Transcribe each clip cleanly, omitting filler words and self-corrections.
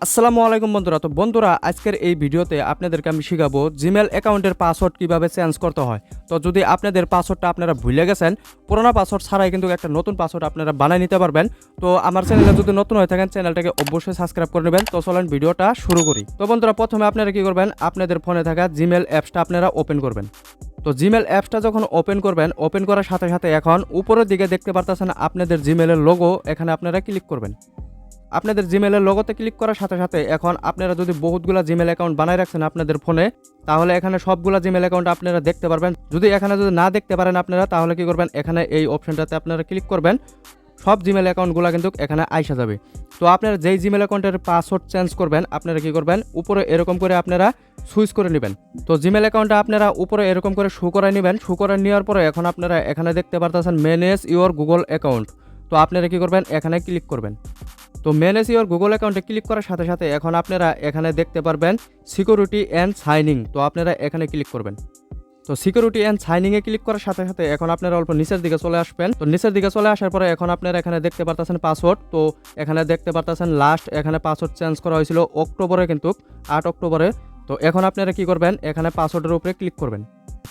আসসালামু আলাইকুম বন্ধুরা। তো বন্ধুরা, আজকের এই ভিডিওতে আপনাদেরকে আমি শিখাবো জিমেল অ্যাকাউন্টের পাসওয়ার্ড কিভাবে চেঞ্জ করতে হয়। তো যদি আপনাদের পাসওয়ার্ডটা আপনারা ভুলে গেছেন, পুরোনো পাসওয়ার্ড ছাড়াই কিন্তু একটা নতুন পাসওয়ার্ড আপনারা বানিয়ে নিতে পারবেন। তো আমার চ্যানেলে যদি নতুন হয়ে থাকেন, চ্যানেলটাকে অবশ্যই সাবস্ক্রাইব করে নেবেন। তো চলেন ভিডিওটা শুরু করি। তো বন্ধুরা, প্রথমে আপনারা কি করবেন, আপনাদের ফোনে থাকা জিমেল অ্যাপসটা আপনারা ওপেন করবেন। তো জিমেল অ্যাপসটা যখন ওপেন করবেন, ওপেন করার সাথে সাথে এখন উপরের দিকে দেখতে পারতেছেন আপনাদের জিমেলের লোগো, এখানে আপনারা ক্লিক করবেন। আপনাদের জিমেলের লোগোতে ক্লিক করার সাথে সাথে এখন আপনারা যদি বহুতগুলা জিমেল অ্যাকাউন্ট বানায় রাখছেন আপনাদের ফোনে, তাহলে এখানে সবগুলা জিমেল অ্যাকাউন্ট আপনারা দেখতে পারবেন। যদি এখানে না দেখতে পারেন আপনারা, তাহলে কি করবেন, এখানে এই অপশনটাতে আপনারা ক্লিক করবেন। সব জিমেল অ্যাকাউন্টগুলো কিন্তু এখানে আইসা যাবে। তো আপনারা যেই জিমেল অ্যাকাউন্টের পাসওয়ার্ড চেঞ্জ করবেন, আপনারা কি করবেন, উপরে এরকম করে আপনারা সুইচ করে নেবেন। তো জিমেল অ্যাকাউন্টটা আপনারা উপরে এরকম করে শো করে নেবেন। শো করে নেওয়ার পরে এখন আপনারা এখানে দেখতে পারতেছেন ম্যানেজ ইওর গুগল অ্যাকাউন্ট। তো আপনারা কি করবেন, এখানে ক্লিক করবেন। তো ম্যানেজ ইওর গুগল অ্যাকাউন্টে ক্লিক করার সাথে সাথে এখন আপনারা এখানে দেখতে পারবেন সিকিউরিটি অ্যান্ড সাইনিং। তো আপনারা এখানে ক্লিক করবেন। তো সিকিউরিটি অ্যান্ড সাইনিংয়ে ক্লিক করার সাথে সাথে এখন আপনারা অল্প নিচের দিকে চলে আসবেন। তো নিচের দিকে চলে আসার পরে এখন আপনারা এখানে দেখতে পারতেছেন পাসওয়ার্ড। তো এখানে দেখতে পারতেছেন লাস্ট এখানে পাসওয়ার্ড চেঞ্জ করা হয়েছিল অক্টোবরে, কিন্তু 8 অক্টোবরে। তো এখন আপনারা কি করবেন, এখানে পাসওয়ার্ডের উপরে ক্লিক করবেন।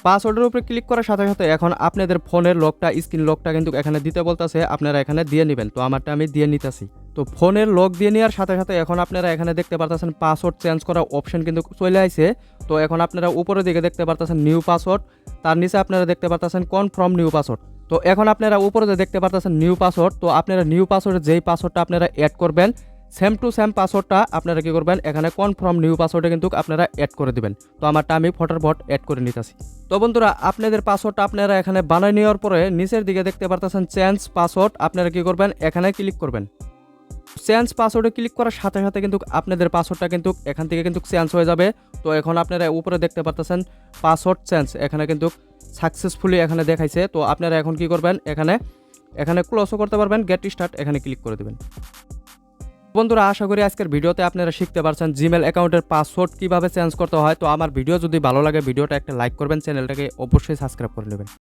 পাসওয়ার্ডের উপরে ক্লিক করার সাথে সাথে এখন আপনাদের ফোনের লকটা, স্ক্রিন লকটা কিন্তু এখানে দিতে বলতেছে, আপনারা এখানে দিয়ে নেবেন। তো আমারটা আমি দিয়ে নিতেছি। তো ফোনের লক দিয়ে নেওয়ার সাথে সাথে এখন আপনারা এখানে দেখতে পারতেছেন পাসওয়ার্ড চেঞ্জ করা অপশন কিন্তু চলে আসছে। তো এখন আপনারা উপরের দিকে দেখতে পারতেছেন নিউ পাসওয়ার্ড, তার নিচে আপনারা দেখতে পারতেছেন কনফার্ম নিউ পাসওয়ার্ড। তো এখন আপনারা উপরে দেখতে পারতেছেন নিউ পাসওয়ার্ড। তো আপনারা নিউ পাসওয়ার্ডে যেই পাসওয়ার্ডটা আপনারা অ্যাড করবেন, সেম টু সেম পাসওয়ার্ডটা আপনারা কি করবেন, এখানে কনফার্ম নিউ পাসওয়ার্ডে কিন্তু আপনারা অ্যাড করে দিবেন। তো আমারটা আমি ফটাফট অ্যাড করে নিতেছি। তো বন্ধুরা, আপনাদের পাসওয়ার্ডটা আপনারা এখানে বানিয়ে নেওয়ার পরে নিচের দিকে দেখতে পারতেছেন চেঞ্জ পাসওয়ার্ড, আপনারা কি করবেন, এখানে ক্লিক করবেন। চেঞ্জ পাসওয়ার্ডে ক্লিক করার সাথে সাথে কিন্তু আপনাদের পাসওয়ার্ডটা কিন্তু এখান থেকে কিন্তু চেঞ্জ হয়ে যাবে। তো এখন আপনারা উপরে দেখতে পারতেছেন পাসওয়ার্ড চেঞ্জ, এখানে কিন্তু সাকসেসফুলি এখানে দেখাইছে। তো আপনারা এখন কি করবেন, এখানে এখানে ক্লোজও করতে পারবেন, গেট স্টার্ট এখানে ক্লিক করে দেবেন। বন্ধুরা, আশা করি আজকের ভিডিওতে আপনারা শিখতে পারছেন জিমেল অ্যাকাউন্টের পাসওয়ার্ড কিভাবে চেঞ্জ করতে হয়। তো আমার ভিডিও যদি ভালো লাগে, ভিডিওটা একটা লাইক করবেন, চ্যানেলটাকে অবশ্যই সাবস্ক্রাইব করে নেবেন।